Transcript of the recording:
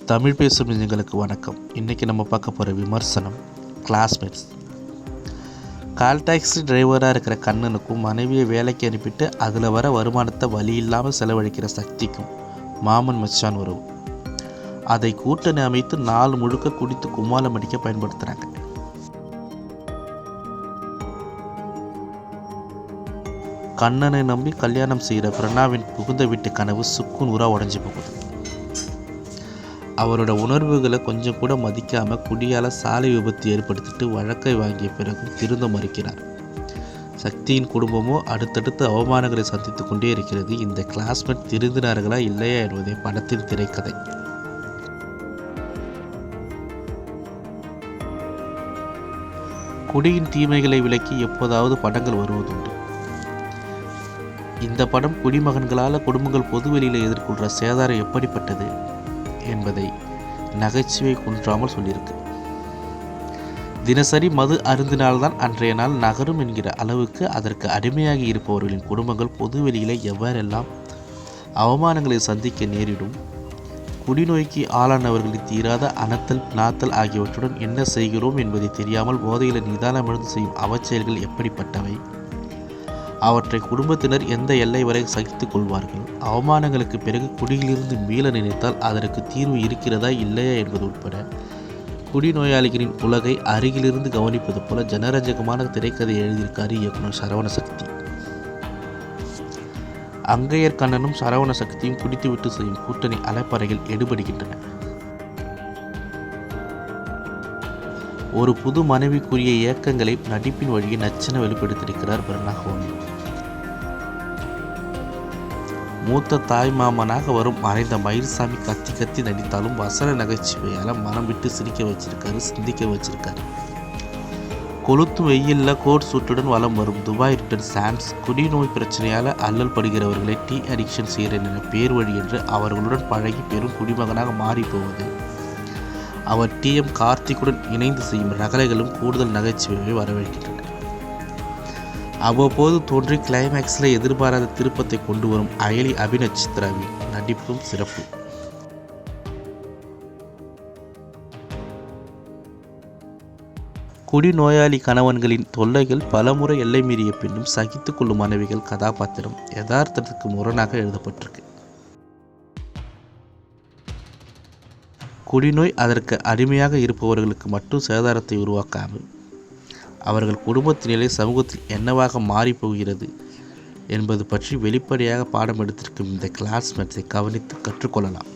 தமிழ் பேசும் நெஞ்சங்களுக்கு வணக்கம். இன்றைக்கி நம்ம பார்க்க போகிற விமர்சனம் கிளாஸ்மேட்ஸ். கால் டாக்ஸி டிரைவராக இருக்கிற கண்ணனுக்கும் மனைவியை வேலைக்கு அனுப்பிட்டு அதில் வர வருமானத்தை வழி இல்லாமல் செலவழிக்கிற சக்திக்கும் மாமன் மச்சான் உறவு. அதை கூட்டணி அமைத்து நாள் முழுக்க குடித்து கும்மாலம் அடிக்க பயன்படுத்துகிறாங்க. கண்ணனை நம்பி கல்யாணம் செய்கிற பிரணாவின் புகுந்த வீட்டு கனவு சுக்குன் உரா உடஞ்சி போகுது. அவரோட உணர்வுகளை கொஞ்சம் கூட மதிக்காமல் குடியால் சாலை விபத்து ஏற்படுத்திட்டு வழக்கை வாங்கிய பிறகும் திருந்த மறுக்கிறார். சக்தியின் குடும்பமோ அடுத்தடுத்து அவமானங்களை சந்தித்து கொண்டே இருக்கிறது. இந்த கிளாஸ்மேட் திருந்தினார்களா இல்லையா என்பதே படத்தின் திரைக்கதை. குடியின் தீமைகளை விலக்கி எப்போதாவது படங்கள் வருவதுண்டு. இந்த படம் குடிமகன்களால் குடும்பங்கள் பொதுவெளியில் எதிர்கொள்கிற சேதாரம் எப்படிப்பட்டது என்பதை நகைச்சுவை குன்றாமல் சொல்லியிருக்கு. தினசரி மது அருந்தினால்தான் அன்றைய நாள் நகரும் என்கிற அளவுக்கு அதற்கு அடிமையாகி இருப்பவர்களின் குடும்பங்கள் பொதுவெளியில் எவ்வாறெல்லாம் அவமானங்களை சந்திக்க நேரிடும், குடிநோய்க்கு ஆளானவர்களின் தீராத அனத்தல் நாத்தல் ஆகியவற்றுடன் என்ன செய்கிறோம் என்பதை தெரியாமல் போதையில் நிதானமிழந்து செய்யும் அவச்செயல்கள் எப்படிப்பட்டவை, அவற்றை குடும்பத்தினர் எந்த எல்லை வரை சகித்துக் கொள்வார்கள், அவமானங்களுக்கு பிறகு குடியிலிருந்து மீள நினைத்தால் அதற்கு தீர்வு இருக்கிறதா இல்லையா என்பது உட்பட குடிநோயாளிகளின் உலகை அருகிலிருந்து கவனிப்பது போல ஜனரஞ்சகமான திரைக்கதை எழுதியிருக்காரு இயக்குனர் சரவண சக்தி. அங்கையர் கண்ணனும் சரவண சக்தியும் குடித்துவிட்டு செய்யும் கூட்டணி அலைப்பறைகள் எடுபடுகின்றன. ஒரு புது மனைவிக்குரிய இயக்கங்களை நடிப்பின் வழியை நச்சென வெளிப்படுத்தியிருக்கிறார் பிரணாகோனி. மூத்த தாய் மாமனாக வரும் மறைந்த மயில்சாமி கத்தி கத்தி நடித்தாலும் வசன நகைச்சுவையால் மனம் விட்டு சிரிக்க வச்சிருக்காரு, சிந்திக்க வச்சிருக்காரு. கொளுத்தும் வெயிலில் கோட் சூட்டுடன் வலம் வரும் துபாய் ரிட்டன் சாம்ஸ் குடிநோய் பிரச்சனையால் அல்லல் படுகிறவர்களை டீ அடிக்ஷன் செய்கிறேன் என பேர் வழி என்று அவர்களுடன் பழகி பெரும் குடிமகனாக மாறி போவது, அவர் டிஎம் கார்த்திக்குடன் இணைந்து செய்யும் ரகலைகளும் கூடுதல் நகைச்சுவையை வரவேற்கின்றன. அவ்வப்போது தோன்றி கிளைமேக்ஸில் எதிர்பாராத திருப்பத்தை கொண்டு வரும் அயலி அபிநட்சத்திராவின் நடிப்பும் சிறப்பு. குடிநோயாளி கணவன்களின் தொல்லைகள் பலமுறை எல்லை மீறிய பின்னும் சகித்து கொள்ளும் மனைவிகள் கதாபாத்திரம் யதார்த்தத்துக்கு முரணாக எழுதப்பட்டிருக்கு. குடிநோய் அதற்கு அடிமையாக இருப்பவர்களுக்கு மட்டும் சேதாரத்தை உருவாக்காமல் அவர்கள் குடும்பத்தின் நிலை சமூகத்தில் என்னவாக மாறிப்போகிறது என்பது பற்றி வெளிப்படையாக பாடம் எடுத்திருக்கும் இந்த கிளாஸ்மேட்ஸை கவனித்து கற்றுக்கொள்ளலாம்.